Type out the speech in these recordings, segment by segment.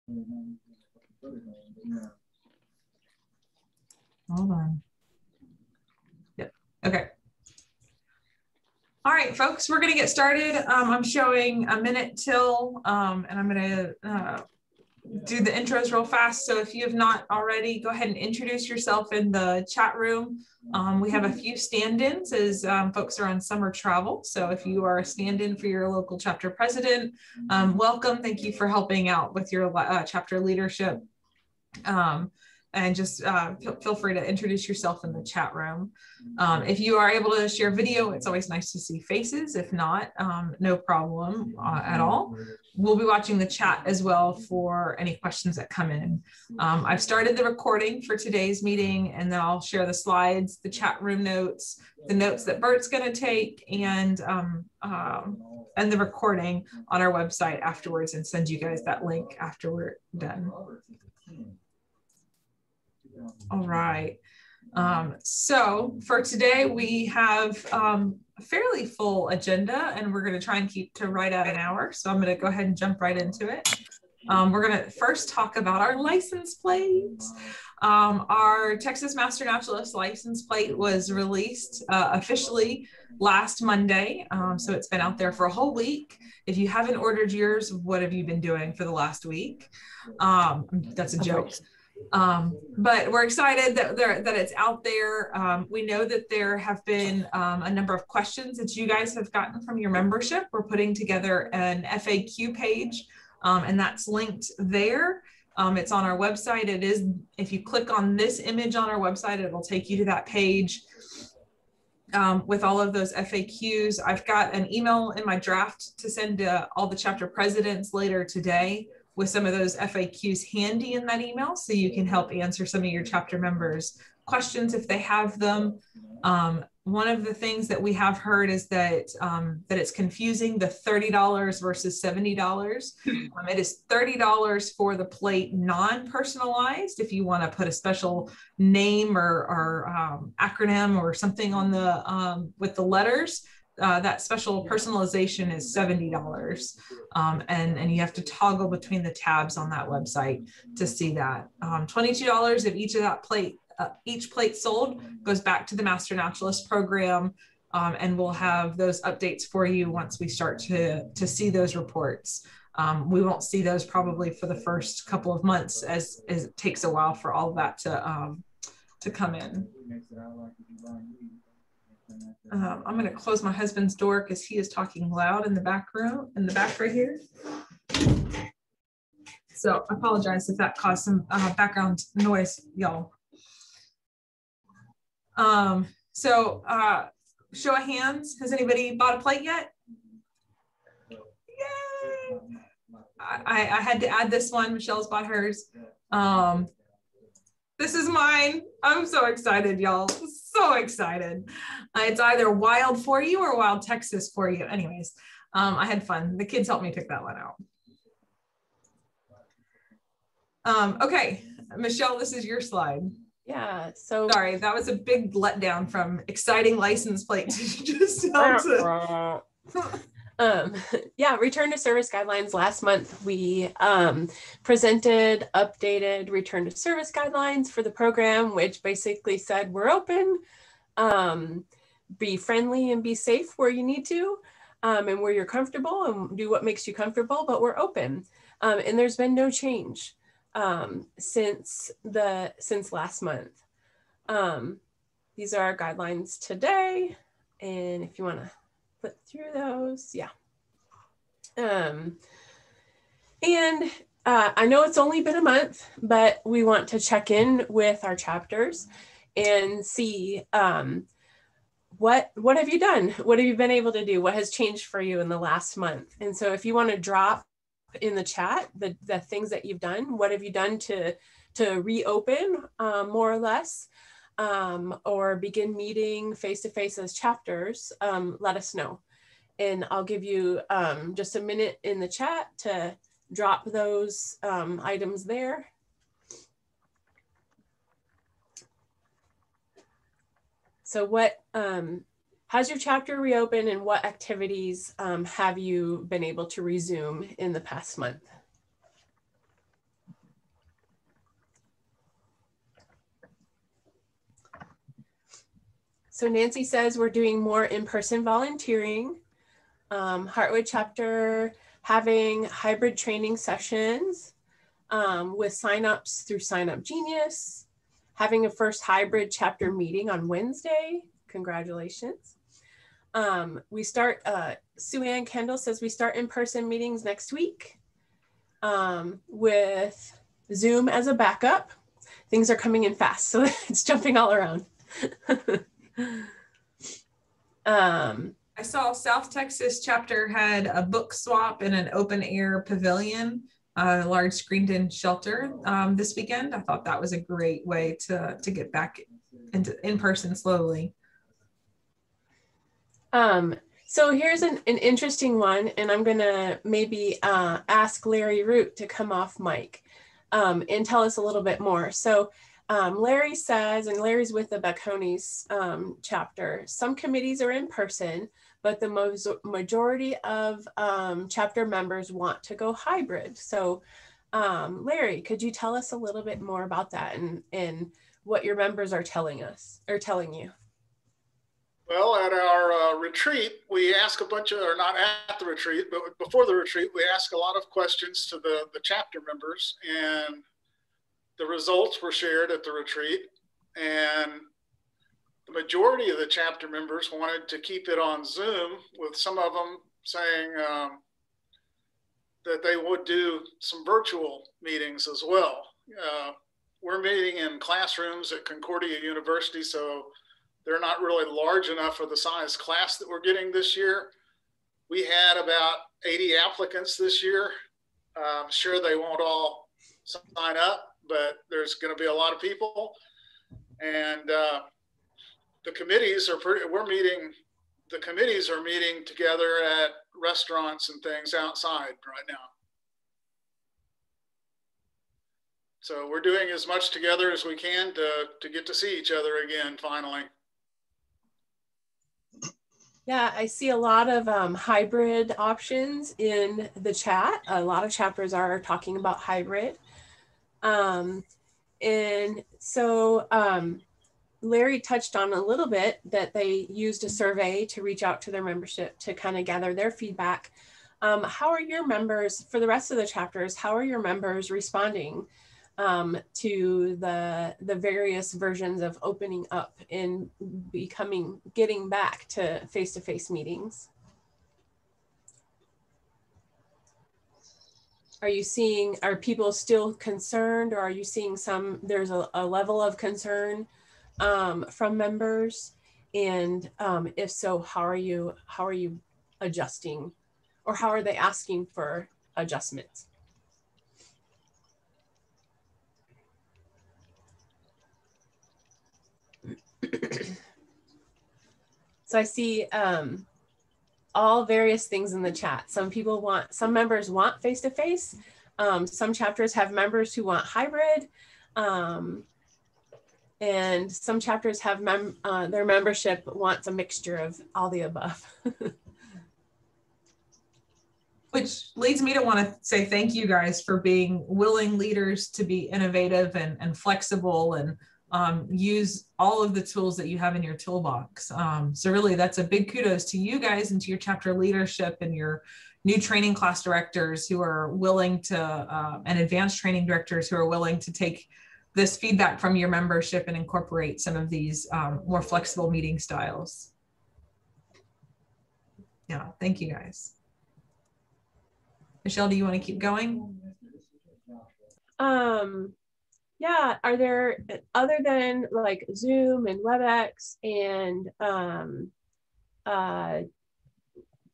Hold on. Yep. Okay. All right, folks, we're going to get started. I'm showing a minute till, and I'm going to do the intros real fast. So if you have not already, go ahead and introduce yourself in the chat room. We have a few stand-ins as folks are on summer travel. So if you are a stand-in for your local chapter president, welcome. Thank you for helping out with your chapter leadership. And just feel free to introduce yourself in the chat room. If you are able to share video, it's always nice to see faces. If not, no problem at all. We'll be watching the chat as well for any questions that come in. I've started the recording for today's meeting, and then I'll share the slides, the chat room notes, the notes that Bert's going to take, and the recording on our website afterwards, and send you guys that link after we're done. All right. So for today, we have a fairly full agenda, and we're going to try and keep to right at an hour. So I'm going to go ahead and jump right into it. We're going to first talk about our license plates. Our Texas Master Naturalist license plate was released officially last Monday. So it's been out there for a whole week. If you haven't ordered yours, what have you been doing for the last week? That's a joke. But we're excited that it's out there. We know that there have been a number of questions that you guys have gotten from your membership. We're putting together an FAQ page, and that's linked there. It's on our website. It is, if you click on this image on our website, it'll take you to that page with all of those FAQs. I've got an email in my draft to send to all the chapter presidents later today with some of those FAQs handy in that email, so you can help answer some of your chapter members' questions if they have them. One of the things that we have heard is that that it's confusing, the $30 versus $70. It is $30 for the plate non-personalized. If you want to put a special name or acronym or something on the with the letters, that special personalization is $70. And you have to toggle between the tabs on that website to see that. $22 of each of that plate, each plate sold goes back to the Master Naturalist program. And we'll have those updates for you once we start to see those reports. We won't see those probably for the first couple of months, as it takes a while for all of that to come in. I'm going to close my husband's door because he is talking loud in the back room, in the back right here. So I apologize if that caused some background noise, y'all. Show of hands, has anybody bought a plate yet? Yay! I had to add this one. Michelle's bought hers. This is mine. I'm so excited, y'all. So excited. It's either Wild for you or Wild Texas for you. Anyways, I had fun. The kids helped me pick that one out. Okay, Michelle, this is your slide. Yeah, so sorry, that was a big letdown from exciting license plate to just yeah, return to service guidelines. Last month we presented updated return to service guidelines for the program, which basically said we're open, be friendly and be safe where you need to, and where you're comfortable, and do what makes you comfortable, but we're open. And there's been no change since last month. These are our guidelines today, and if you want to flip through those, yeah. I know it's only been a month, but we want to check in with our chapters and see what have you done? What have you been able to do? What has changed for you in the last month? And so if you want to drop in the chat the things that you've done, what have you done to reopen more or less, or begin meeting face-to-face as chapters, let us know. And I'll give you just a minute in the chat to drop those items there. So what, how's your chapter reopened, and what activities have you been able to resume in the past month? So Nancy says we're doing more in-person volunteering. Heartwood chapter having hybrid training sessions with signups through Sign Up Genius, having a first hybrid chapter meeting on Wednesday. Congratulations. Sue Ann Kendall says we start in-person meetings next week with Zoom as a backup. Things are coming in fast, so it's jumping all around. I saw South Texas chapter had a book swap in an open air pavilion, a large screened in shelter this weekend. I thought that was a great way to get back into in person slowly. So here's an interesting one, and I'm gonna maybe ask Larry Root to come off mic and tell us a little bit more. So Larry says, and Larry's with the Bacones chapter, some committees are in person, but the majority of chapter members want to go hybrid. So Larry, could you tell us a little bit more about that and what your members are telling us or telling you? Well, at our retreat, we ask a bunch of, or not at the retreat, but before the retreat, we ask a lot of questions to the chapter members, and the results were shared at the retreat. And the majority of the chapter members wanted to keep it on Zoom, with some of them saying that they would do some virtual meetings as well. We're meeting in classrooms at Concordia University, so they're not really large enough for the size class that we're getting this year. We had about 80 applicants this year. I'm sure they won't all sign up, but there's going to be a lot of people. And the committees are the committees are meeting together at restaurants and things outside right now. So we're doing as much together as we can to get to see each other again, finally. Yeah, I see a lot of hybrid options in the chat. A lot of chapters are talking about hybrid. And so Larry touched on a little bit that they used a survey to reach out to their membership to kind of gather their feedback. How are your members, for the rest of the chapters, how are your members responding to the various versions of opening up and getting back to face-to-face meetings? Are people still concerned, or are you seeing there's a level of concern from members? And if so, how are you adjusting, or how are they asking for adjustments? So I see all various things in the chat. Some members want face-to-face. Some chapters have members who want hybrid. And some chapters have their membership wants a mixture of all the above. Which leads me to want to say thank you guys for being willing leaders to be innovative and flexible and use all of the tools that you have in your toolbox. So really that's a big kudos to you guys and to your chapter leadership and your new training class directors who are willing to, and advanced training directors who are willing to take this feedback from your membership and incorporate some of these more flexible meeting styles. Yeah, thank you guys. Michelle, do you want to keep going? Yeah, are there, other than like Zoom and WebEx and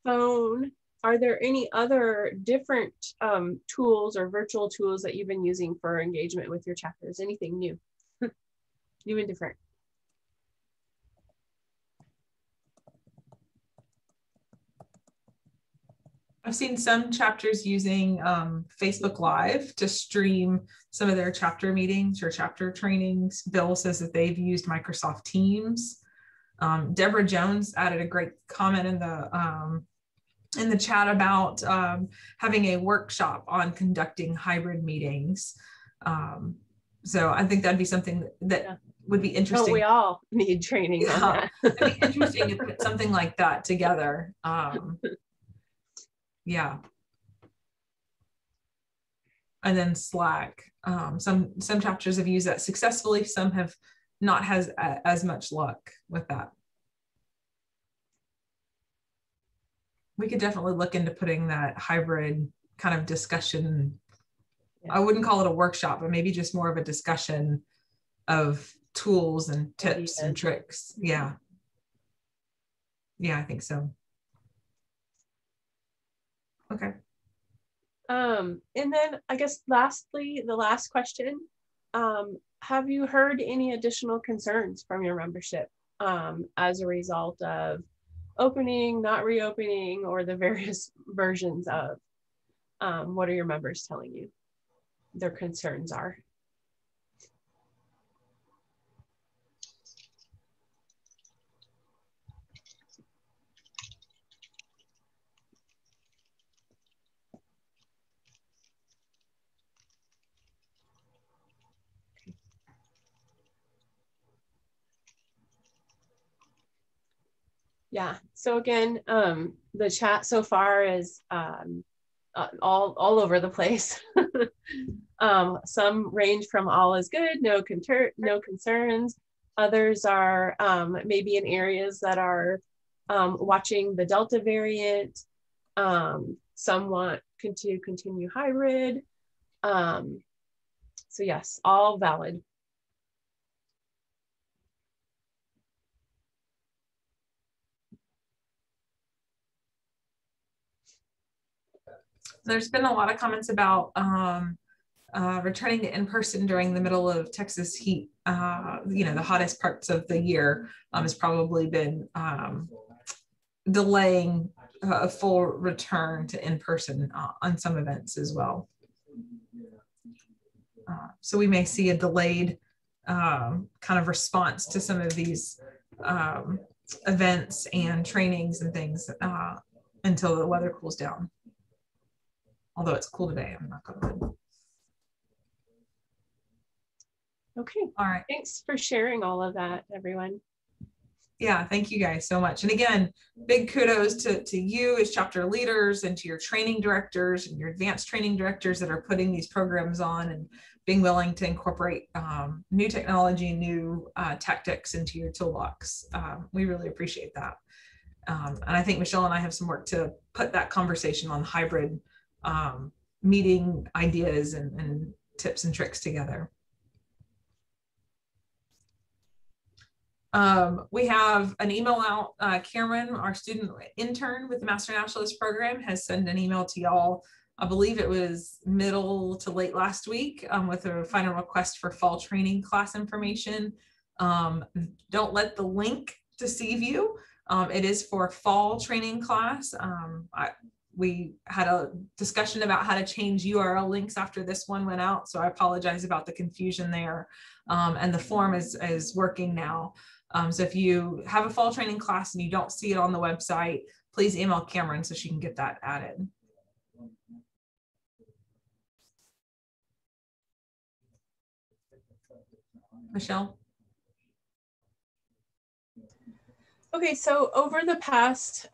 phone, are there any other different tools or virtual tools that you've been using for engagement with your chapters? Anything new, new and different? I've seen some chapters using Facebook Live to stream some of their chapter meetings or chapter trainings. Bill says that they've used Microsoft Teams. Deborah Jones added a great comment in the chat about having a workshop on conducting hybrid meetings. So I think that'd be something that would be interesting. Don't we all need training on that? It'd be interesting to put something like that together. Yeah. And then Slack. Some chapters have used that successfully. Some have not has as much luck with that. We could definitely look into putting that hybrid kind of discussion. Yeah. I wouldn't call it a workshop, but maybe just more of a discussion of tools and tips and tricks. Yeah. Yeah, I think so. Okay. And then I guess lastly, the last question, have you heard any additional concerns from your membership as a result of opening, not reopening, or the various versions of what are your members telling you their concerns are? Yeah, so again, the chat so far is all over the place. Some range from all is good, no concerns. Others are maybe in areas that are watching the Delta variant. Some want to continue hybrid. So yes, all valid. There's been a lot of comments about returning to in-person during the middle of Texas heat. You know, the hottest parts of the year has probably been delaying a full return to in-person on some events as well. So we may see a delayed kind of response to some of these events and trainings and things until the weather cools down. Although it's cool today, I'm not gonna. Okay. All right. Thanks for sharing all of that, everyone. Yeah, thank you guys so much. And again, big kudos to you as chapter leaders and to your training directors and your advanced training directors that are putting these programs on and being willing to incorporate new technology, new tactics into your toolbox. We really appreciate that. And I think Michelle and I have some work to put that conversation on hybrid meeting ideas and tips and tricks together. We have an email out. Cameron, our student intern with the Master Naturalist program, has sent an email to y'all. I believe it was middle to late last week with a final request for fall training class information. Don't let the link deceive you. It is for fall training class. We had a discussion about how to change URL links after this one went out, so I apologize about the confusion there. And the form is working now. So if you have a fall training class and you don't see it on the website, please email Cameron so she can get that added. Michelle? Okay, so over the past,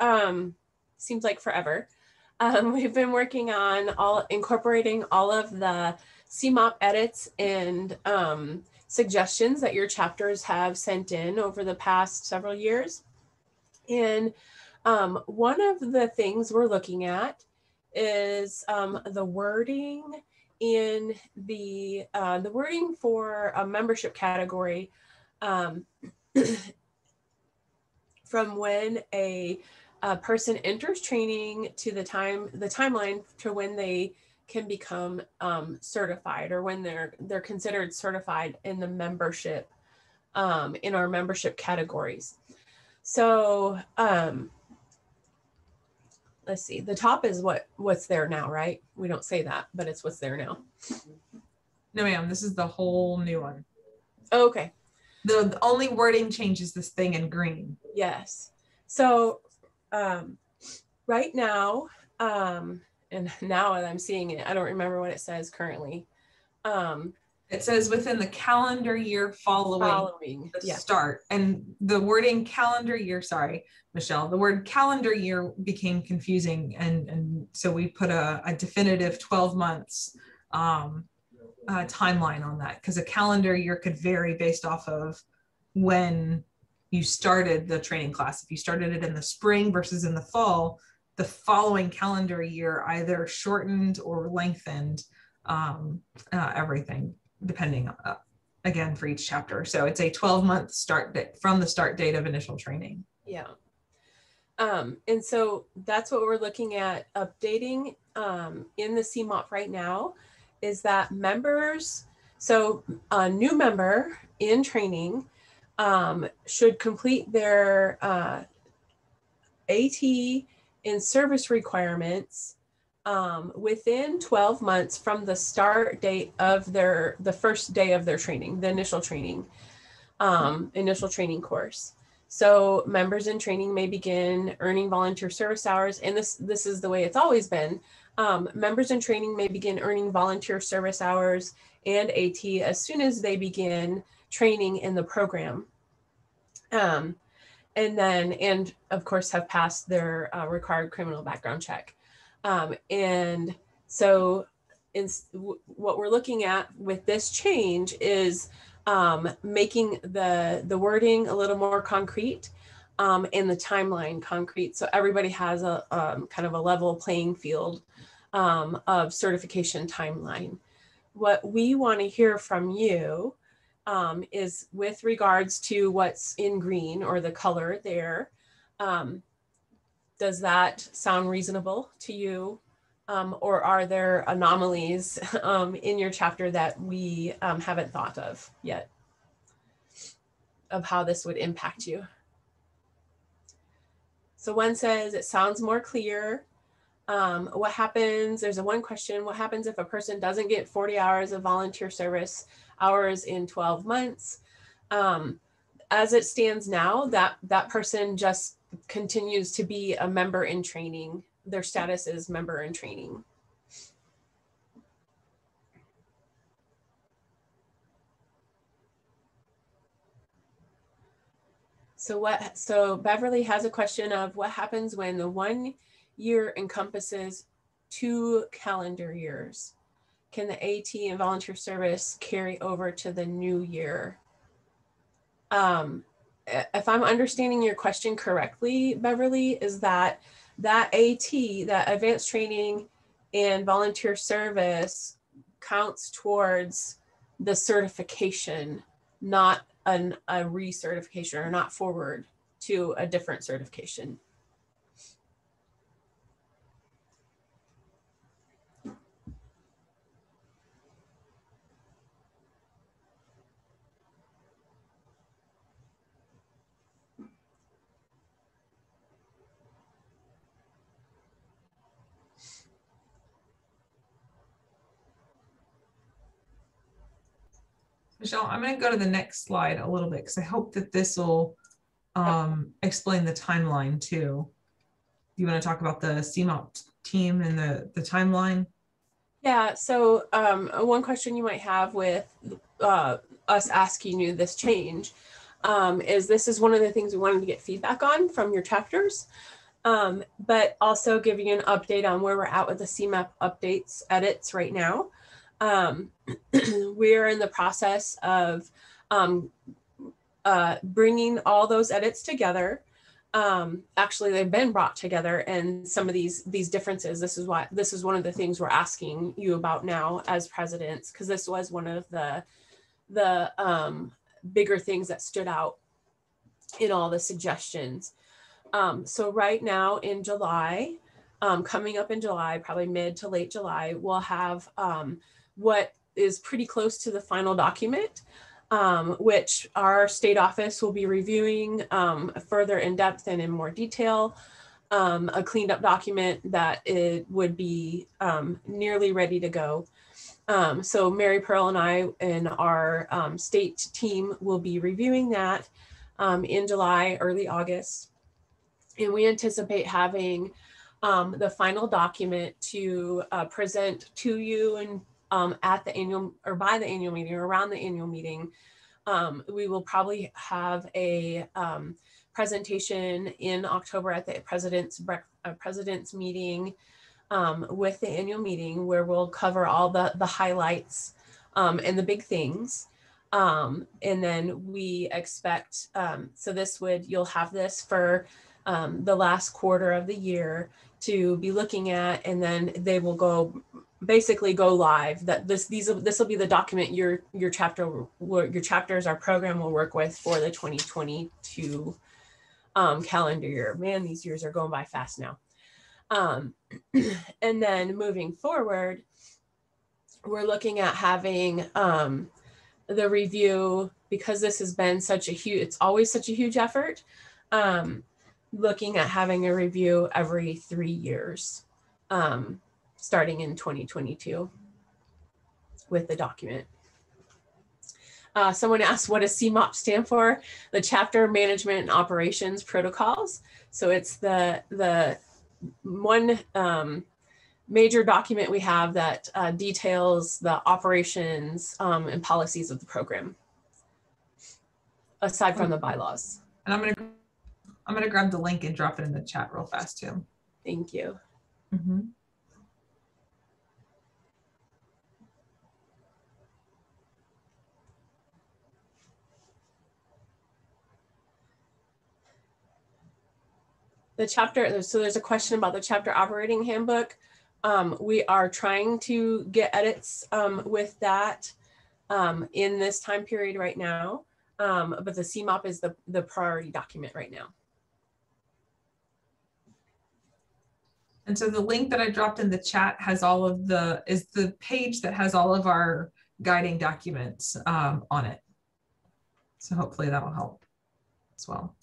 seems like forever, we've been working on incorporating all of the CMAP edits and suggestions that your chapters have sent in over the past several years. And one of the things we're looking at is the wording in the wording for a membership category from when a person enters training to the timeline to when they can become certified, or when they're considered certified in the membership, in our membership categories. So let's see, the top is what's there now, right? We don't say that, but it's what's there now. No, ma'am, this is the whole new one. Oh, okay. The only wording changes this thing in green. Yes. So right now, and now that I'm seeing it, I don't remember what it says currently. It says within the calendar year following the start. And the wording calendar year, sorry, Michelle, the word calendar year became confusing. And so we put a definitive 12 months timeline on that, because a calendar year could vary based off of when you started the training class. If you started it in the spring versus in the fall, the following calendar year either shortened or lengthened everything, depending again for each chapter. So it's a 12-month start date from the start date of initial training. Yeah. And so that's what we're looking at updating in the CMAP right now, is that members, so a new member in training should complete their AT and service requirements within 12 months from the start date of the first day of their training, the initial training course. So members in training may begin earning volunteer service hours, and this is the way it's always been. Members in training may begin earning volunteer service hours and AT as soon as they begin training in the program. And of course have passed their required criminal background check. And so what we're looking at with this change is making the wording a little more concrete and the timeline concrete. So everybody has a kind of a level playing field of certification timeline. What we want to hear from you is with regards to what's in green or the color there. Does that sound reasonable to you? Or are there anomalies in your chapter that we haven't thought of yet of how this would impact you? So one says, it sounds more clear. What happens, there's one question, what happens if a person doesn't get 40 hours of volunteer service hours in 12 months? As it stands now, that person just continues to be a member in training. Their status is member in training. So Beverly has a question of what happens when the 1 year encompasses 2 calendar years? Can the AT and volunteer service carry over to the new year? If I'm understanding your question correctly, Beverly, is that AT, that advanced training and volunteer service, counts towards the certification, not a recertification, or not forward to a different certification. Michelle, I'm going to go to the next slide a little bit because I hope that this will explain the timeline too. You want to talk about the CMAP team and the timeline? Yeah, so one question you might have with us asking you this change is this is one of the things we wanted to get feedback on from your chapters, but also give you an update on where we're at with the CMAP updates edits right now. We're in the process of bringing all those edits together. Actually, they've been brought together, and some of these differences, this is one of the things we're asking you about now as presidents, because this was one of the bigger things that stood out in all the suggestions. So right now in July, coming up in July, probably mid to late July, we'll have what is pretty close to the final document, which our state office will be reviewing further in depth and in more detail, a cleaned up document that it would be nearly ready to go. So Mary Pearl and I and our state team will be reviewing that in July, early August. And we anticipate having the final document to present to you and at the annual or by the annual meeting or around the annual meeting. We will probably have a presentation in October at the president's meeting with the annual meeting, where we'll cover all the highlights and the big things. And then we expect, so you'll have this for the last quarter of the year to be looking at, and then they will basically go live. That this will be the document your chapters, our program will work with for the 2022 calendar year. Man, these years are going by fast now. And then moving forward, we're looking at having the review, because this has been it's always such a huge effort, looking at having a review every 3 years, starting in 2022 with the document. Someone asked, what does CMAP stand for? The Chapter Management and Operations Protocols. So it's the one major document we have that details the operations and policies of the program, aside from the bylaws. And I'm gonna grab the link and drop it in the chat real fast too. Thank you. Mm-hmm. The chapter, so there's a question about the chapter operating handbook. We are trying to get edits with that in this time period right now, but the CMAP is the priority document right now. And so the link that I dropped in the chat has is the page that has all of our guiding documents on it. So hopefully that will help as well.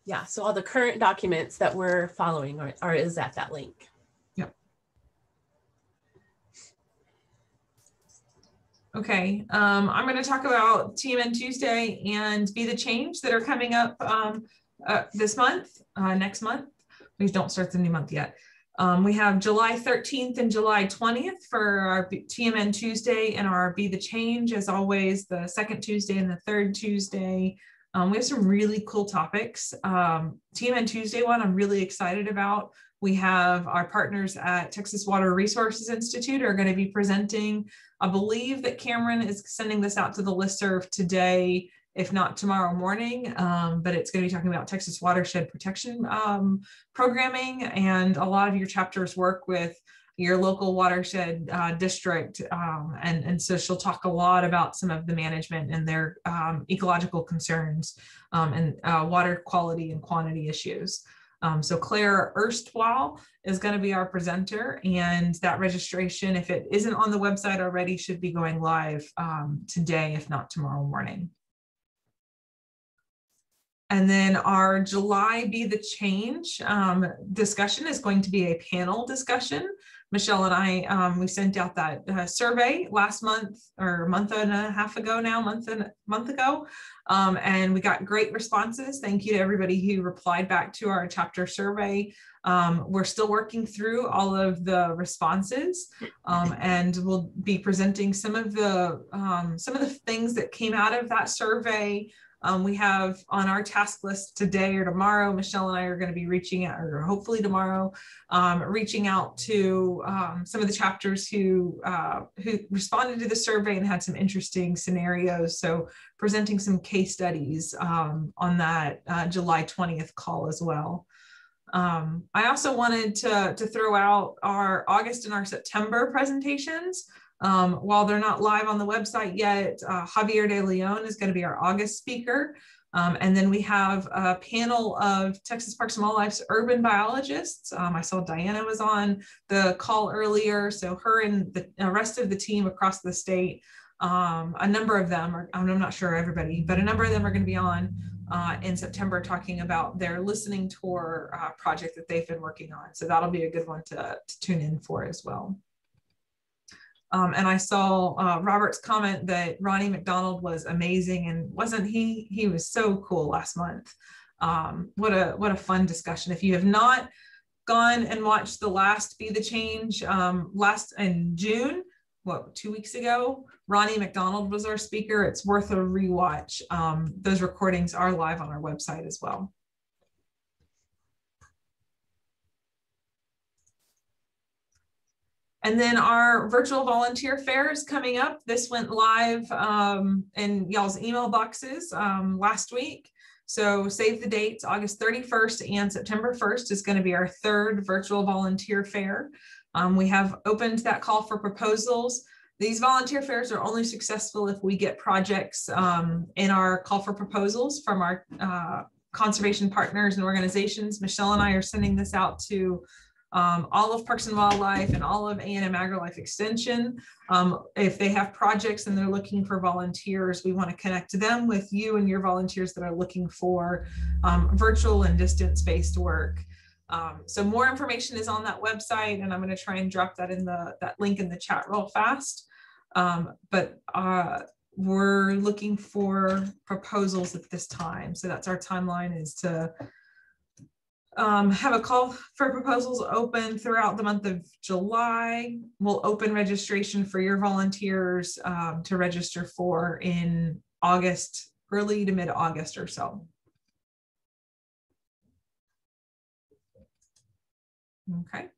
Yeah, so all the current documents that we're following is at that link. Yep. Okay, I'm going to talk about TMN Tuesday and Be the Change that are coming up this month, next month. We don't start the new month yet. We have July 13th and July 20th for our TMN Tuesday and our Be the Change, as always, the second Tuesday and the third Tuesday. We have some really cool topics. TMN Tuesday one I'm really excited about. We have our partners at Texas Water Resources Institute are going to be presenting. I believe that Cameron is sending this out to the listserv today, if not tomorrow morning, but it's going to be talking about Texas watershed protection programming, and a lot of your chapters work with your local watershed district. And so she'll talk a lot about some of the management and their ecological concerns and water quality and quantity issues. So Claire Erstwhile is going to be our presenter, and that registration, if it isn't on the website already, should be going live today, if not tomorrow morning. And then our July Be the Change discussion is going to be a panel discussion. Michelle and I, we sent out that survey last month, or a month and a half ago now, month ago, and we got great responses. Thank you to everybody who replied back to our chapter survey. We're still working through all of the responses, and we'll be presenting some of the things that came out of that survey. We have on our task list today or tomorrow, Michelle and I are going to be reaching out, or hopefully tomorrow, reaching out to some of the chapters who responded to the survey and had some interesting scenarios. So presenting some case studies on that July 20th call as well. I also wanted to throw out our August and our September presentations. While they're not live on the website yet, Javier de Leon is going to be our August speaker. And then we have a panel of Texas Parks and Wildlife's urban biologists. I saw Diana was on the call earlier. So her and the rest of the team across the state, a number of them, I'm not sure everybody, but a number of them are going to be on in September talking about their listening tour project that they've been working on. So that'll be a good one to tune in for as well. And I saw Robert's comment that Ronnie McDonald was amazing, and wasn't he? He was so cool last month. What a fun discussion. If you have not gone and watched the last Be the Change last in June, 2 weeks ago, Ronnie McDonald was our speaker. It's worth a rewatch. Those recordings are live on our website as well. And then our virtual volunteer fair is coming up. This went live in y'all's email boxes last week. So save the dates. August 31st and September 1st is going to be our 3rd virtual volunteer fair. We have opened that call for proposals. These volunteer fairs are only successful if we get projects in our call for proposals from our conservation partners and organizations. Michelle and I are sending this out to all of Parks and Wildlife and all of A&M AgriLife Extension. If they have projects and they're looking for volunteers, we want to connect them with you and your volunteers that are looking for virtual and distance-based work. So more information is on that website, and I'm going to try and drop that in that link in the chat real fast. But we're looking for proposals at this time. So that's our timeline, is to have a call for proposals open throughout the month of July. We'll open registration for your volunteers to register for in August, early to mid-August or so. Okay.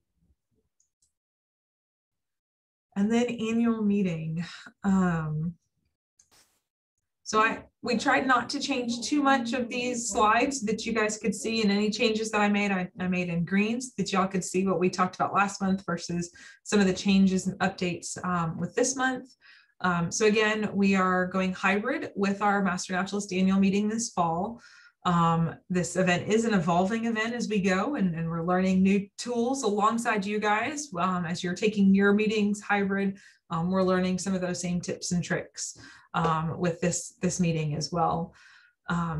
And then annual meeting. So we tried not to change too much of these slides that you guys could see, and any changes that I made in greens that y'all could see what we talked about last month versus some of the changes and updates with this month. So again, we are going hybrid with our Master Naturalist annual meeting this fall. This event is an evolving event as we go, and we're learning new tools alongside you guys. As you're taking your meetings hybrid, we're learning some of those same tips and tricks with this meeting as well.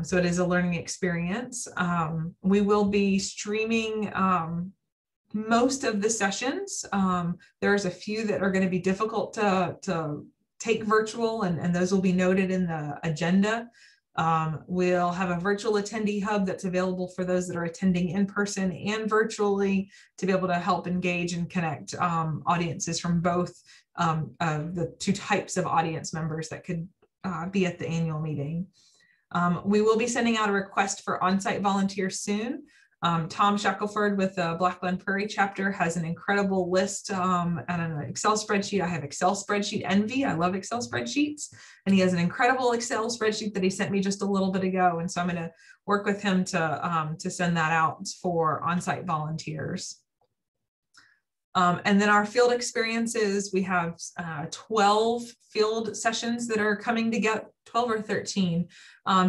So it is a learning experience. We will be streaming most of the sessions. There's a few that are going to be difficult to take virtual, and those will be noted in the agenda. We'll have a virtual attendee hub that's available for those that are attending in person and virtually, to be able to help engage and connect audiences from both the two types of audience members that could be at the annual meeting. We will be sending out a request for on-site volunteers soon. Tom Shackelford with the Blackland Prairie chapter has an incredible list and an Excel spreadsheet. I have Excel spreadsheet envy. I love Excel spreadsheets. And he has an incredible Excel spreadsheet that he sent me just a little bit ago. And so I'm going to work with him to send that out for on-site volunteers. And then our field experiences, we have 12 field sessions that are coming together, 12 or 13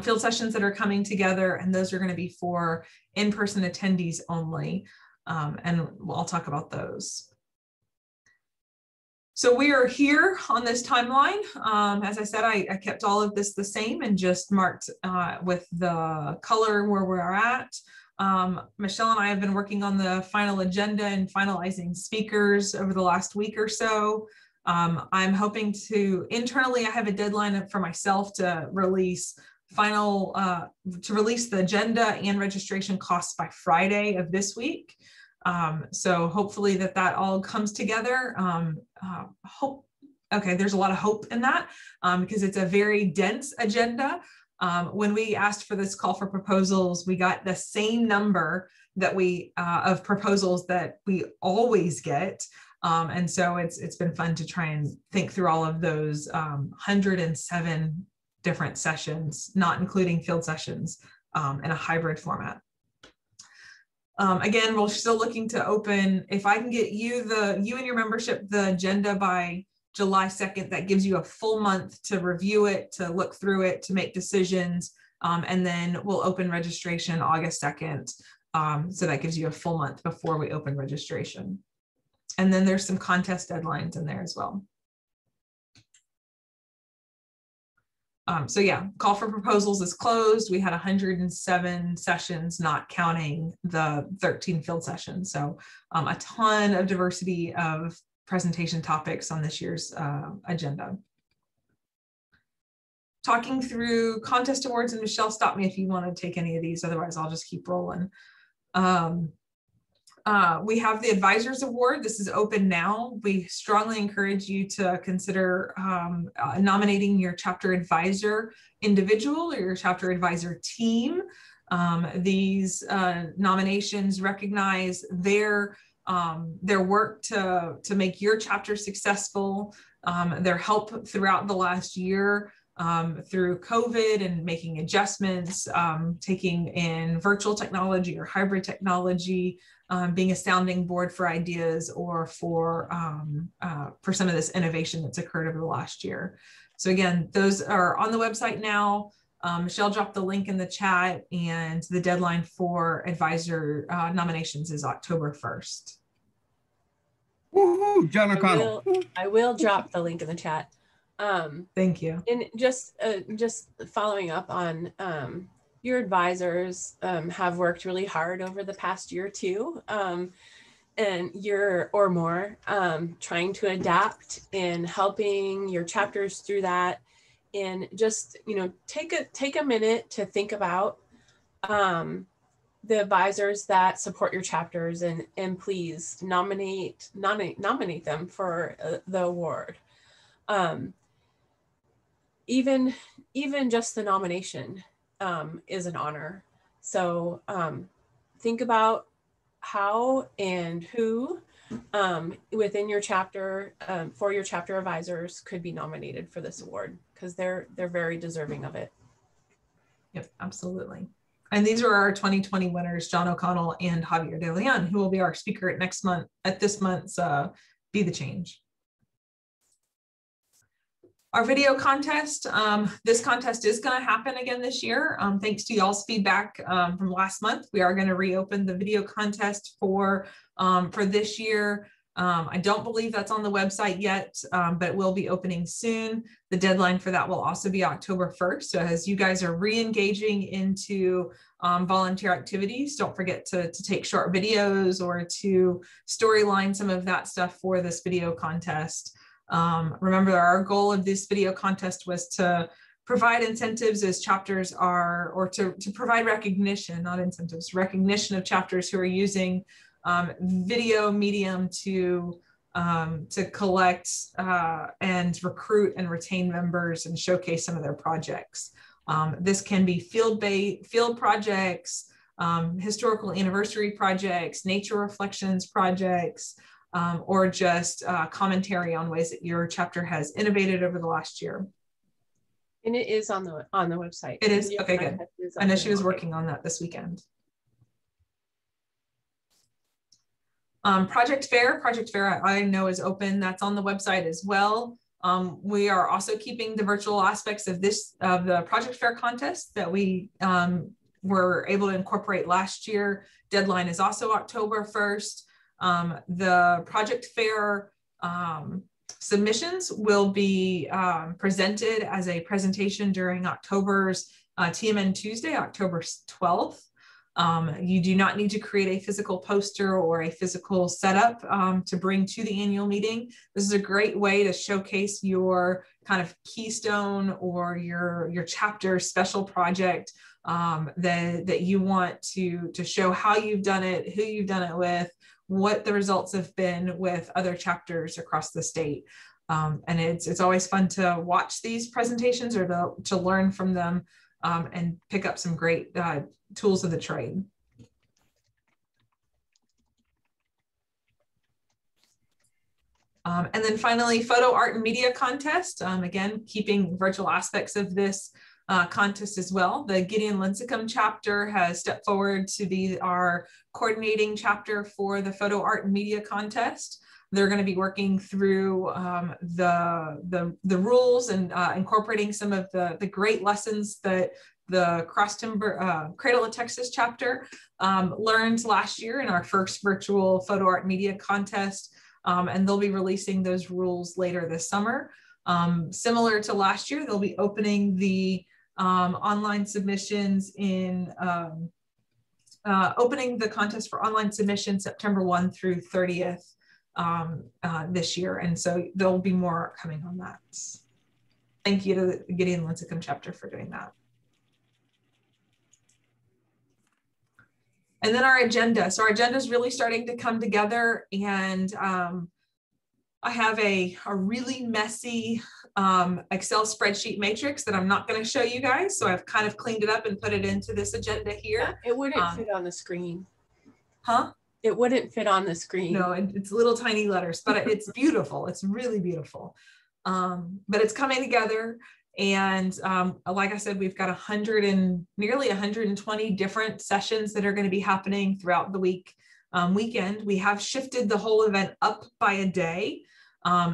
field sessions that are coming together, and those are going to be for in-person attendees only. And I'll talk about those. So we are here on this timeline. As I said, I kept all of this the same and just marked with the color where we're at. Michelle and I have been working on the final agenda and finalizing speakers over the last week or so. I'm hoping to, internally, I have a deadline for myself to release the agenda and registration costs by Friday of this week. So hopefully that all comes together. There's a lot of hope in that because it's a very dense agenda. When we asked for this call for proposals, we got the same number that of proposals that we always get. And so it's been fun to try and think through all of those 107 different sessions, not including field sessions, in a hybrid format. Again, we're still looking to open, if I can get you and your membership the agenda by July 2nd, that gives you a full month to review it, to look through it, to make decisions. And then we'll open registration August 2nd. So that gives you a full month before we open registration. And then there's some contest deadlines in there as well. So yeah, call for proposals is closed. We had 107 sessions, not counting the 13 field sessions. So a ton of diversity of presentation topics on this year's agenda. Talking through contest awards, and Michelle, stop me if you want to take any of these, otherwise I'll just keep rolling. We have the Advisors Award. This is open now. We strongly encourage you to consider nominating your chapter advisor individual or your chapter advisor team. These nominations recognize their work to make your chapter successful, their help throughout the last year through COVID and making adjustments, taking in virtual technology or hybrid technology, being a sounding board for ideas or for some of this innovation that's occurred over the last year. So again, those are on the website now. Michelle dropped the link in the chat, and the deadline for advisor nominations is October 1st. Woohoo, John O'Connell. I will drop the link in the chat. Thank you. And just following up on your advisors have worked really hard over the past year or two, and year or more, trying to adapt and helping your chapters through that. And just, take a minute to think about the advisors that support your chapters, and please nominate them for the award. Even just the nomination is an honor. So think about how and who within your chapter for your chapter advisors could be nominated for this award, because they're very deserving of it. Yep, absolutely. And these are our 2020 winners, John O'Connell and Javier De Leon, who will be our speaker at this month's Be the Change. Our video contest, this contest is going to happen again this year. Thanks to y'all's feedback from last month, we are going to reopen the video contest for this year. I don't believe that's on the website yet, but it will be opening soon. The deadline for that will also be October 1st. So as you guys are re-engaging into volunteer activities, don't forget to take short videos or to storyline some of that stuff for this video contest. Remember, our goal of this video contest was to provide incentives as chapters are, or to provide recognition, not incentives, recognition of chapters who are using video medium to collect and recruit and retain members and showcase some of their projects. This can be field projects, historical anniversary projects, nature reflections projects, or just commentary on ways that your chapter has innovated over the last year. And it is on the website. It is? Okay, good. I know she was working on that this weekend. Project Fair I know is open. That's on the website as well. We are also keeping the virtual aspects of the Project Fair contest that we were able to incorporate last year. Deadline is also October 1st. The Project Fair submissions will be presented as a presentation during October's TMN Tuesday, October 12th. You do not need to create a physical poster or a physical setup to bring to the annual meeting. This is a great way to showcase your kind of keystone or your chapter special project that you want to show how you've done it, who you've done it with, what the results have been with other chapters across the state. And it's always fun to watch these presentations or to learn from them and pick up some great tools of the trade. And then finally, photo art and media contest. Again, keeping virtual aspects of this contest as well. The Gideon Lincecum chapter has stepped forward to be our coordinating chapter for the photo art and media contest. They're going to be working through the rules and incorporating some of the great lessons that the Cross Timber Cradle of Texas chapter learned last year in our first virtual photo art media contest. And they'll be releasing those rules later this summer. Similar to last year, they'll be opening the online submissions opening the contest for online submissions September 1 through 30th this year. And so there'll be more coming on that. Thank you to the Gideon Lincecum chapter for doing that. And then our agenda. So our agenda is really starting to come together, and I have a really messy Excel spreadsheet matrix that I'm not going to show you guys. So I've kind of cleaned it up and put it into this agenda here. Yeah, it wouldn't fit on the screen. Huh? It wouldn't fit on the screen. No, it's little tiny letters, but it's beautiful. It's really beautiful. But it's coming together. And like I said, we've got nearly 120 different sessions that are going to be happening throughout the weekend. We have shifted the whole event up by a day.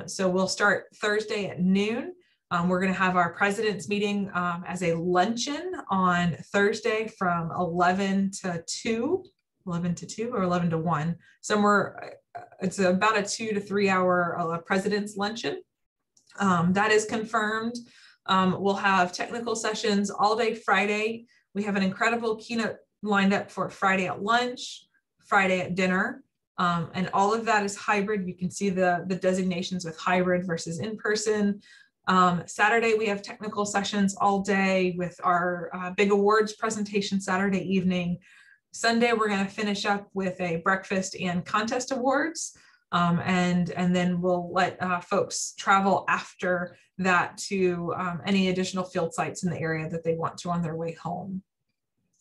So we'll start Thursday at noon. We're going to have our president's meeting as a luncheon on Thursday from 11 to 2 or 11 to 1. Somewhere, it's about a 2 to 3 hour president's luncheon. That is confirmed. We'll have technical sessions all day Friday. We have an incredible keynote lined up for Friday at lunch, Friday at dinner. And all of that is hybrid. You can see the designations with hybrid versus in-person. Saturday, we have technical sessions all day with our big awards presentation Saturday evening. Sunday, we're going to finish up with a breakfast and contest awards. And then we'll let folks travel after that to any additional field sites in the area that they want to on their way home,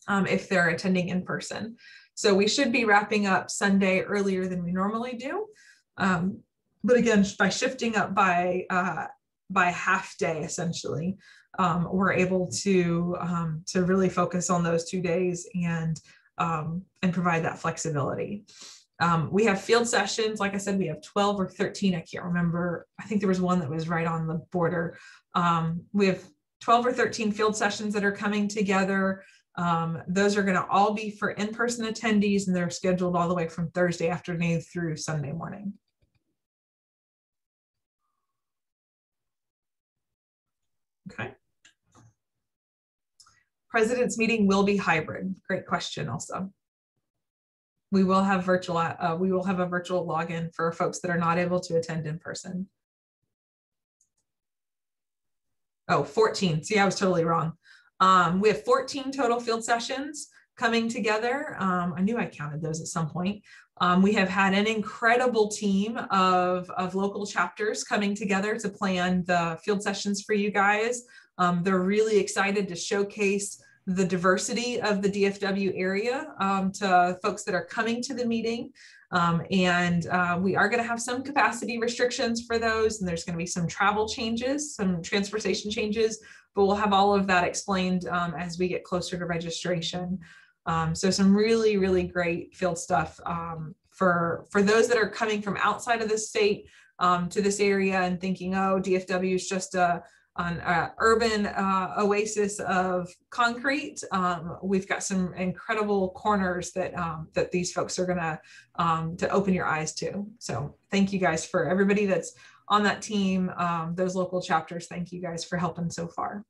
if they're attending in person. So we should be wrapping up Sunday earlier than we normally do. But again, by shifting up by half day, essentially, we're able to really focus on those 2 days and provide that flexibility. We have field sessions. Like I said, we have 12 or 13. I can't remember. I think there was one that was right on the border. We have 12 or 13 field sessions that are coming together. Those are going to all be for in-person attendees, and they're scheduled all the way from Thursday afternoon through Sunday morning. Okay. President's meeting will be hybrid. Great question also. We will have a virtual login for folks that are not able to attend in person. Oh, 14. See, I was totally wrong. We have 14 total field sessions coming together. I knew I counted those at some point. We have had an incredible team of local chapters coming together to plan the field sessions for you guys. They're really excited to showcase the diversity of the DFW area to folks that are coming to the meeting. We are going to have some capacity restrictions for those, and there's going to be some travel changes, some transportation changes, but we'll have all of that explained as we get closer to registration. So some really, really great field stuff for those that are coming from outside of the state to this area and thinking, oh, DFW is just an urban oasis of concrete. We've got some incredible corners that that these folks are gonna to open your eyes to. So thank you guys for everybody that's on that team, those local chapters. Thank you guys for helping so far.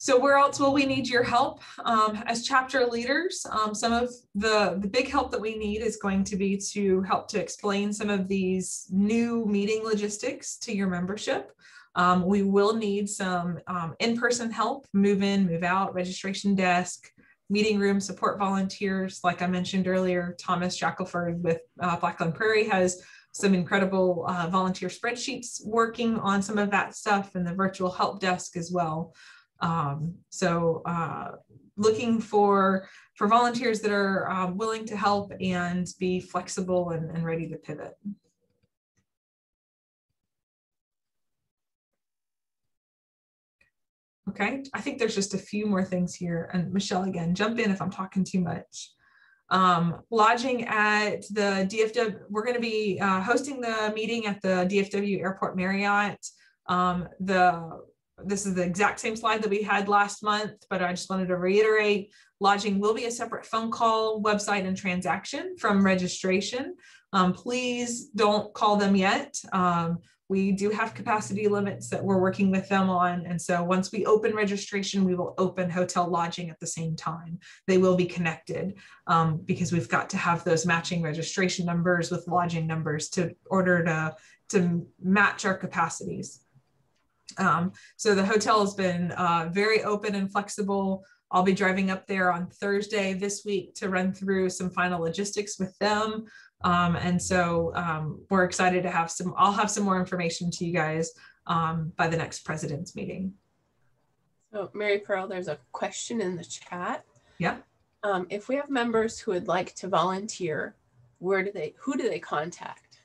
So where else will we need your help? As chapter leaders, some of the big help that we need is going to be to help to explain some of these new meeting logistics to your membership. We will need some in-person help, move in, move out, registration desk, meeting room support volunteers. Like I mentioned earlier, Thomas Shackelford with Blackland Prairie has some incredible volunteer spreadsheets working on some of that stuff, and the virtual help desk as well. Looking for volunteers that are willing to help and be flexible and ready to pivot. Okay, I think there's just a few more things here. And Michelle, again, jump in if I'm talking too much. Lodging at the DFW, we're going to be hosting the meeting at the DFW Airport Marriott. This is the exact same slide that we had last month, but I just wanted to reiterate, lodging will be a separate phone call, website, and transaction from registration. Please don't call them yet. We do have capacity limits that we're working with them on. And so once we open registration, we will open hotel lodging at the same time. They will be connected because we've got to have those matching registration numbers with lodging numbers to order to match our capacities. So the hotel has been very open and flexible. I'll be driving up there on Thursday this week to run through some final logistics with them. And so we're excited to have I'll have some more information to you guys by the next president's meeting. So Mary Pearl, there's a question in the chat. Yeah. If we have members who would like to volunteer, who do they contact?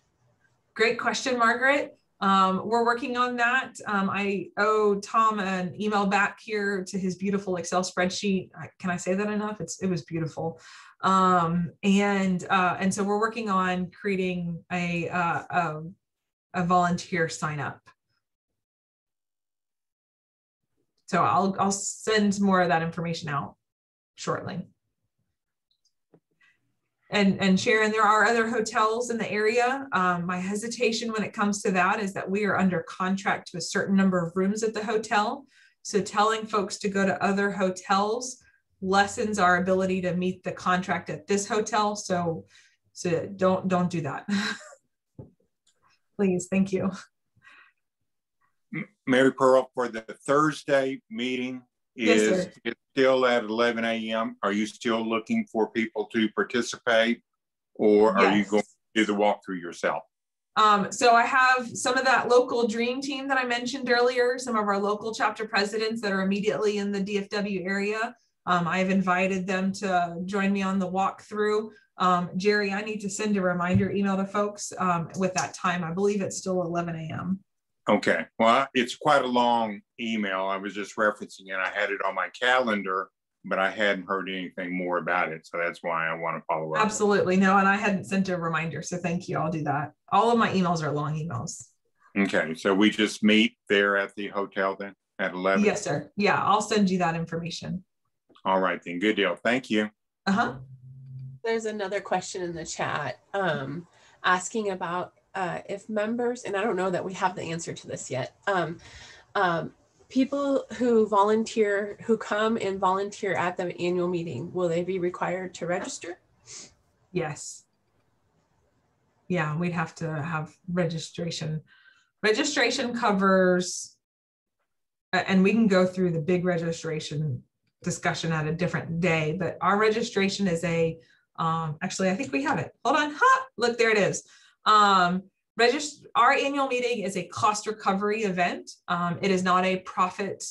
Great question, Margaret. We're working on that. I owe Tom an email back here to his beautiful Excel spreadsheet. Can I say that enough? It was beautiful. And so we're working on creating a volunteer sign up. So I'll send more of that information out shortly. And Sharon, there are other hotels in the area. My hesitation when it comes to that is that we are under contract to a certain number of rooms at the hotel. So telling folks to go to other hotels lessens our ability to meet the contract at this hotel. So don't do that. Please, thank you. Mary Pearl, for the Thursday meeting, is it still at 11 a.m.? Are you still looking for people to participate, or are you going to do the walkthrough yourself? So I have some of that local dream team that I mentioned earlier, some of our local chapter presidents that are immediately in the DFW area. I've invited them to join me on the walkthrough. Jerry, I need to send a reminder email to folks with that time. I believe it's still 11 a.m. Okay, well, it's quite a long email. I was just referencing it. I had it on my calendar, but I hadn't heard anything more about it. So that's why I want to follow up. Absolutely. No, and I hadn't sent a reminder. So thank you. I'll do that. All of my emails are long emails. Okay, so we just meet there at the hotel then at 11? Yes, sir. Yeah, I'll send you that information. All right, then. Good deal. Thank you. Uh-huh. There's another question in the chat asking about if members, and I don't know that we have the answer to this yet, people who volunteer, who come and volunteer at the annual meeting, will they be required to register? Yes. Yeah, we'd have to have registration. Registration covers, and we can go through the big registration discussion at a different day, but our registration is actually, I think we have it. Hold on. Ha! Look, there it is. Our annual meeting is a cost recovery event. It is not a profit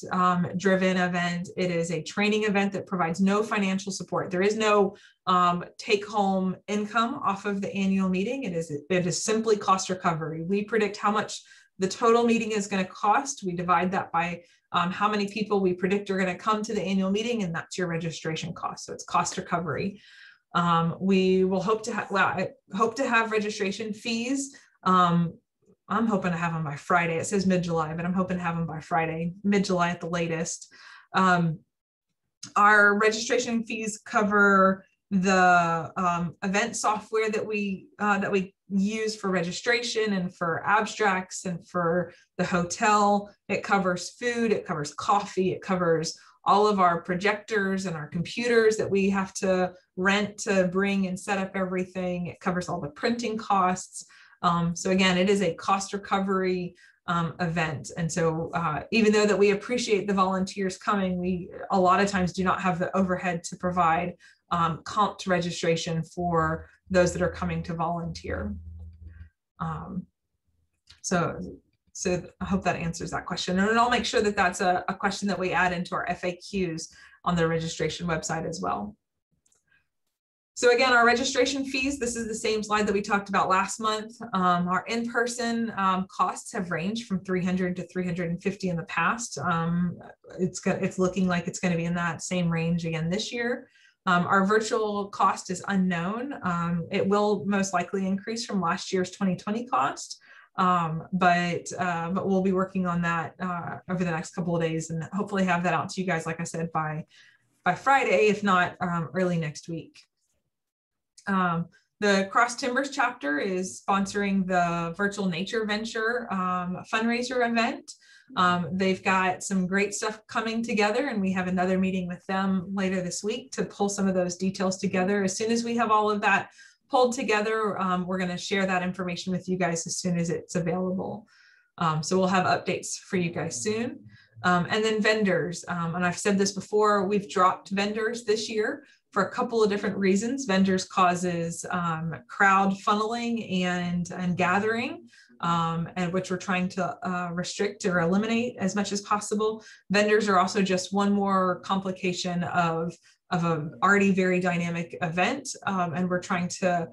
driven event. It is a training event that provides no financial support. There is no take home income off of the annual meeting. It is simply cost recovery. We predict how much the total meeting is going to cost. We divide that by how many people we predict are going to come to the annual meeting, and that's your registration cost. So it's cost recovery. We will hope to have registration fees. I'm hoping to have them by Friday. It says mid-July, but I'm hoping to have them by Friday, mid-July at the latest. Our registration fees cover the event software that we use for registration and for abstracts and for the hotel. It covers food, it covers coffee, it covers all of our projectors and our computers that we have to rent to bring and set up everything. It covers all the printing costs. So again, it is a cost recovery event. And so even though that we appreciate the volunteers coming, we a lot of times do not have the overhead to provide comped registration for those that are coming to volunteer. So I hope that answers that question. And I'll make sure that that's a question that we add into our FAQs on the registration website as well. So again, our registration fees, this is the same slide that we talked about last month. Our in-person costs have ranged from $300 to $350 in the past. It's looking like it's going to be in that same range again this year. Our virtual cost is unknown. It will most likely increase from last year's 2020 cost, but we'll be working on that over the next couple of days and hopefully have that out to you guys, like I said, by Friday, if not early next week. The Cross Timbers chapter is sponsoring the Virtual Nature Venture fundraiser event. They've got some great stuff coming together, and we have another meeting with them later this week to pull some of those details together. As soon as we have all of that pulled together, we're going to share that information with you guys as soon as it's available. So we'll have updates for you guys soon. And then vendors, and I've said this before, we've dropped vendors this year for a couple of different reasons. Vendors causes crowd funneling and gathering, and which we're trying to restrict or eliminate as much as possible. Vendors are also just one more complication of an already very dynamic event, and we're trying to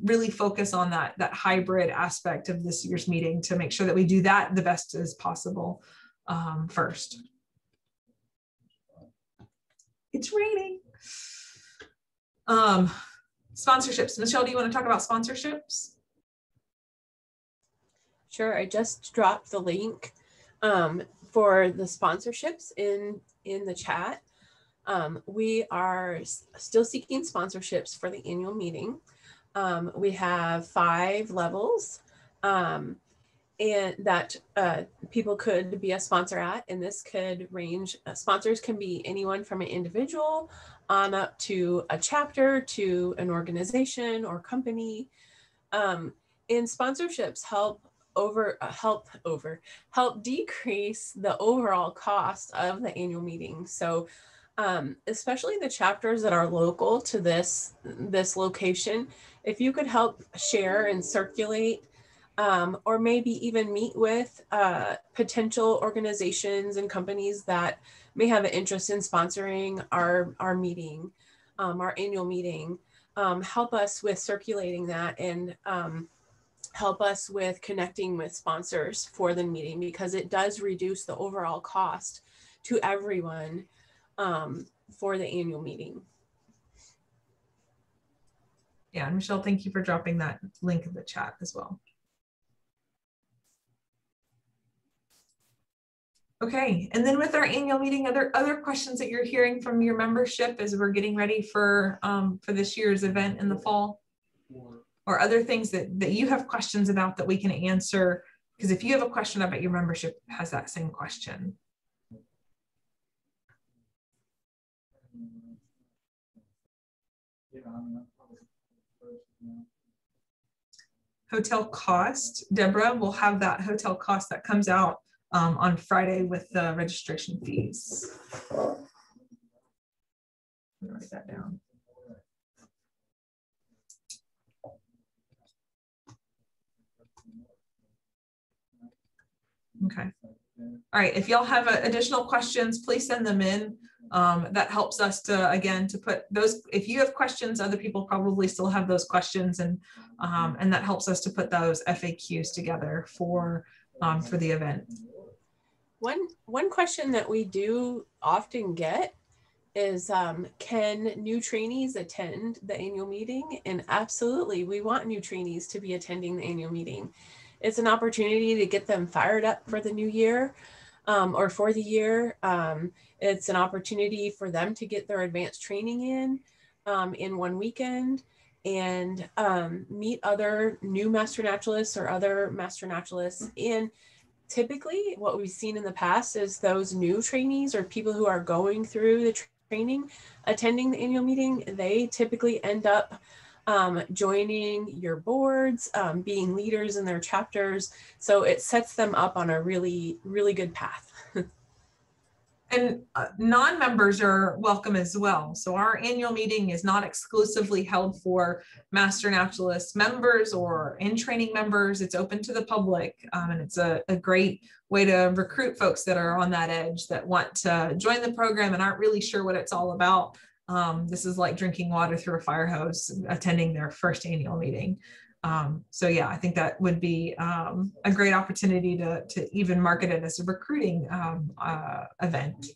really focus on that hybrid aspect of this year's meeting to make sure that we do that the best as possible first. It's raining. Sponsorships. Michelle, do you want to talk about sponsorships? Sure. I just dropped the link for the sponsorships in the chat. We are still seeking sponsorships for the annual meeting. We have 5 levels and that people could be a sponsor at, and this could range, sponsors can be anyone from an individual on up to a chapter to an organization or company. And sponsorships help decrease the overall cost of the annual meeting. So especially the chapters that are local to this location, if you could help share and circulate, or maybe even meet with potential organizations and companies that may have an interest in sponsoring our meeting, our annual meeting, help us with circulating that and help us with connecting with sponsors for the meeting, because it does reduce the overall cost to everyone for the annual meeting. Yeah, and Michelle, thank you for dropping that link in the chat as well. Okay, and then with our annual meeting, other questions that you're hearing from your membership as we're getting ready for this year's event in the fall, or other things that you have questions about that we can answer? Because if you have a question about your membership, has that same question. Hotel cost, Deborah, we'll have that hotel cost that comes out on Friday with the registration fees. Let me write that down. Okay. All right, if y'all have additional questions, please send them in. That helps us to, again, to put those, if you have questions, other people probably still have those questions, and that helps us to put those FAQs together for the event. One question that we do often get is, can new trainees attend the annual meeting? And absolutely, we want new trainees to be attending the annual meeting. It's an opportunity to get them fired up for the new year, or for the year. It's an opportunity for them to get their advanced training in one weekend, and meet other new master naturalists or other master naturalists. And typically what we've seen in the past is those new trainees or people who are going through the training, attending the annual meeting, they typically end up joining your boards, being leaders in their chapters. So it sets them up on a really, really good path. And non-members are welcome as well. So our annual meeting is not exclusively held for Master Naturalist members or in-training members. It's open to the public, and it's a great way to recruit folks that are on that edge that want to join the program and aren't really sure what it's all about. This is like drinking water through a fire hose, attending their first annual meeting. So yeah, I think that would be a great opportunity to even market it as a recruiting event.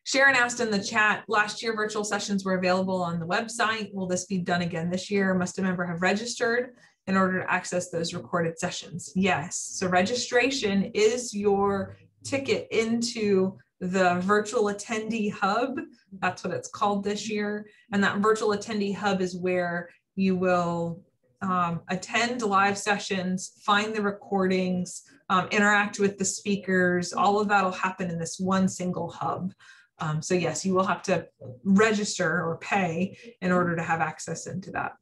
Sharon asked in the chat, last year virtual sessions were available on the website. Will this be done again this year? Must a member have registered in order to access those recorded sessions? Yes, so registration is your ticket into the virtual attendee hub. That's what it's called this year. And that virtual attendee hub is where you will attend live sessions, find the recordings, interact with the speakers. All of that will happen in this one single hub. So yes, you will have to register or pay in order to have access into that.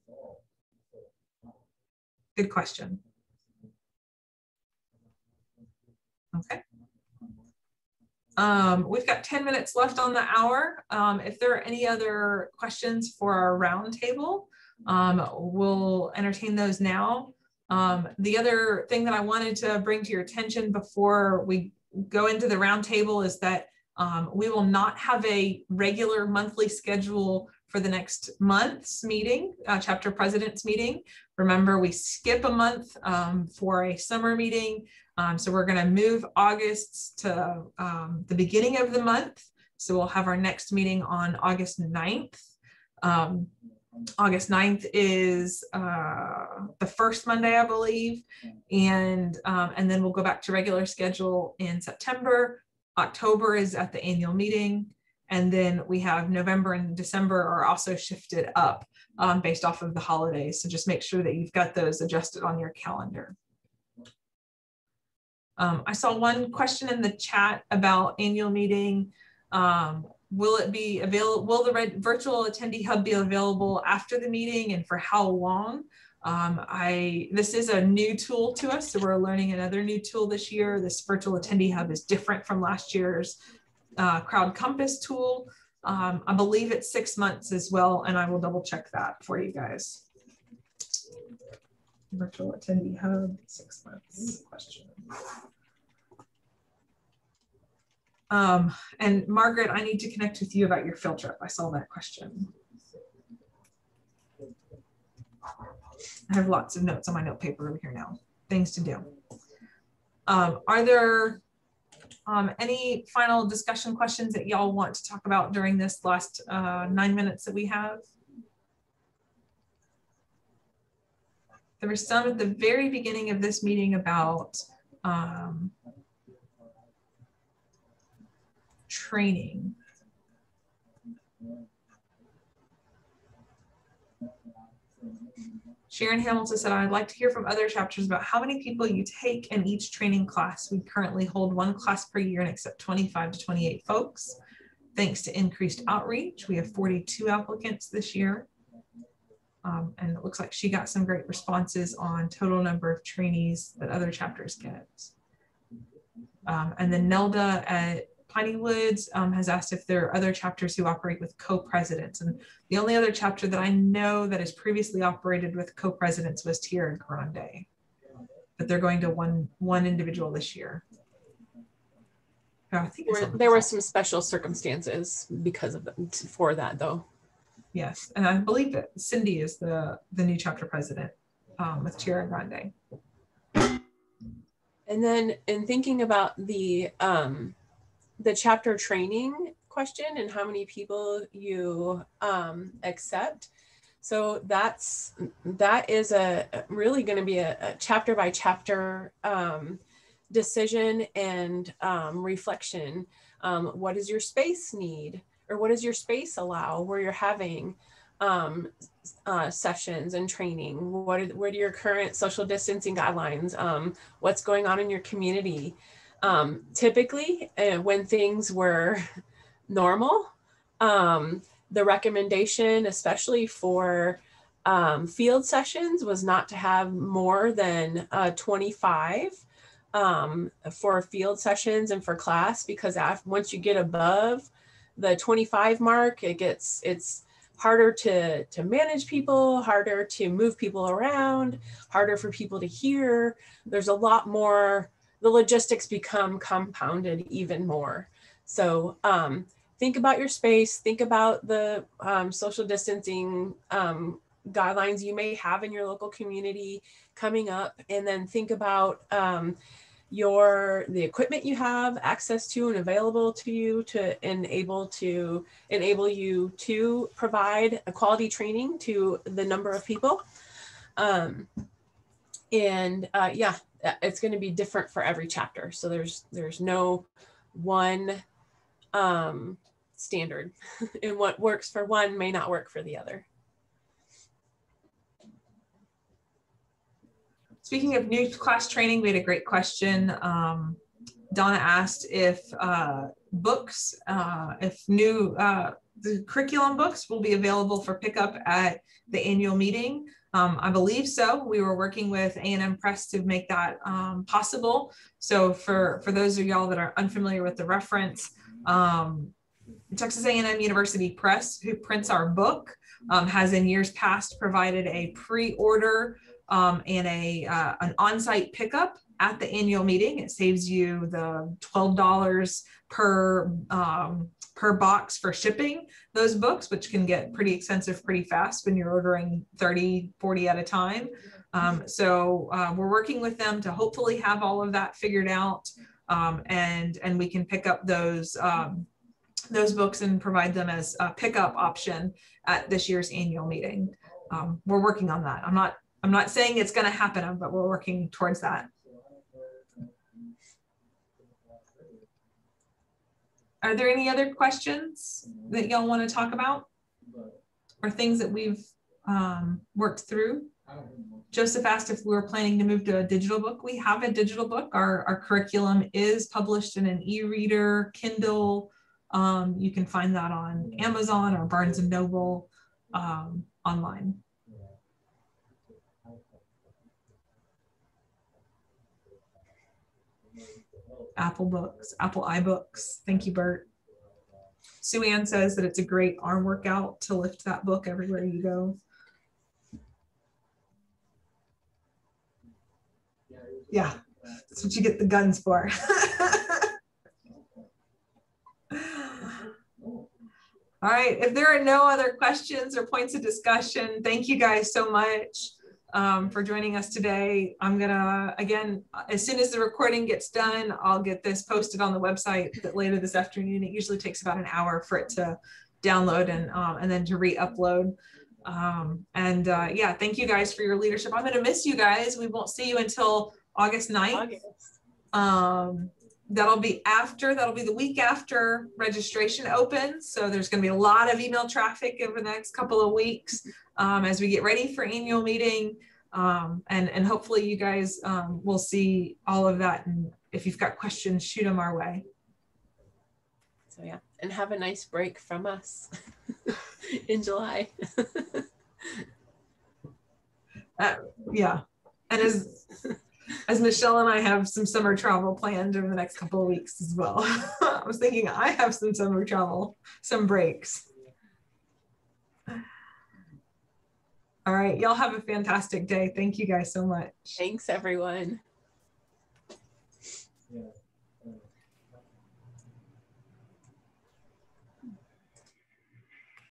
Good question. Okay. We've got 10 minutes left on the hour. If there are any other questions for our roundtable, we'll entertain those now. The other thing that I wanted to bring to your attention before we go into the roundtable is that we will not have a regular monthly schedule for the next month's meeting, chapter president's meeting. Remember, we skip a month for a summer meeting. So we're going to move August to the beginning of the month. So we'll have our next meeting on August 9th. August 9th is the first Monday, I believe. And then we'll go back to regular schedule in September. October is at the annual meeting. And then we have November and December are also shifted up based off of the holidays. So just make sure that you've got those adjusted on your calendar. I saw one question in the chat about annual meeting. Will it be available? Will the virtual attendee hub be available after the meeting and for how long? This is a new tool to us. So we're learning another new tool this year. This virtual attendee hub is different from last year's Crowd Compass tool. I believe it's 6 months as well. And I will double check that for you guys. Virtual attendee hub, 6 months question. And Margaret, I need to connect with you about your field trip. I saw that question. I have lots of notes on my note paper over here now. Things to do. Are there any final discussion questions that y'all want to talk about during this last 9 minutes that we have? There were some at the very beginning of this meeting about training. Sharon Hamilton said, I'd like to hear from other chapters about how many people you take in each training class. We currently hold 1 class per year and accept 25 to 28 folks. Thanks to increased outreach, we have 42 applicants this year. And it looks like she got some great responses on total number of trainees that other chapters get. And then Nelda at Piney Woods has asked if there are other chapters who operate with co-presidents. And the only other chapter that I know that has previously operated with co-presidents was Tierra Grande. But they're going to one individual this year. I think there were some special circumstances because of for that though. Yes, and I believe that Cindy is the new chapter president with Tierra Grande. And then in thinking about the chapter training question and how many people you accept, so that is really going to be a chapter by chapter decision and reflection. What does your space need? Or what does your space allow where you're having sessions and training? What are your current social distancing guidelines? What's going on in your community? Typically, when things were normal, the recommendation, especially for field sessions, was not to have more than 25 for field sessions and for class, because once you get above the 25 mark, it's harder to manage people, harder to move people around, harder for people to hear. There's a lot more, the logistics become compounded even more. So think about your space, think about the social distancing guidelines you may have in your local community coming up, and then think about the equipment you have access to and available to you to enable you to provide a quality training to the number of people. Yeah, it's going to be different for every chapter. So there's no one standard, and what works for one may not work for the other. Speaking of new class training, we had a great question. Donna asked if books, the curriculum books will be available for pickup at the annual meeting. I believe so. We were working with A&M Press to make that possible. So for those of y'all that are unfamiliar with the reference, Texas A&M University Press, who prints our book, has in years past provided a pre-order and an on-site pickup at the annual meeting. It saves you the $12 per box for shipping those books, which can get pretty expensive pretty fast when you're ordering 30, 40 at a time. So we're working with them to hopefully have all of that figured out, and we can pick up those books and provide them as a pickup option at this year's annual meeting. We're working on that. I'm not saying it's going to happen, but we're working towards that. Are there any other questions that y'all want to talk about, or things that we've worked through? Joseph asked if we were planning to move to a digital book. We have a digital book. Our curriculum is published in an e-reader, Kindle. You can find that on Amazon or Barnes & Noble online. Apple Books, Apple iBooks. Thank you, Bert. Sue Ann says that it's a great arm workout to lift that book everywhere you go. Yeah, that's what you get the guns for. All right, if there are no other questions or points of discussion, thank you guys so much for joining us today. I'm gonna, again, as soon as the recording gets done, I'll get this posted on the website later this afternoon. It usually takes about an hour for it to download and then to re-upload. Yeah, thank you guys for your leadership. I'm gonna miss you guys. We won't see you until August 9th. That'll be the week after registration opens. So there's going to be a lot of email traffic over the next couple of weeks as we get ready for annual meeting. And hopefully you guys will see all of that. And if you've got questions, shoot them our way. So yeah, and have a nice break from us in July. Yeah. And as Michelle and I have some summer travel planned over the next couple of weeks as well. I was thinking I have some summer travel, some breaks. All right, y'all have a fantastic day. Thank you guys so much. Thanks, everyone.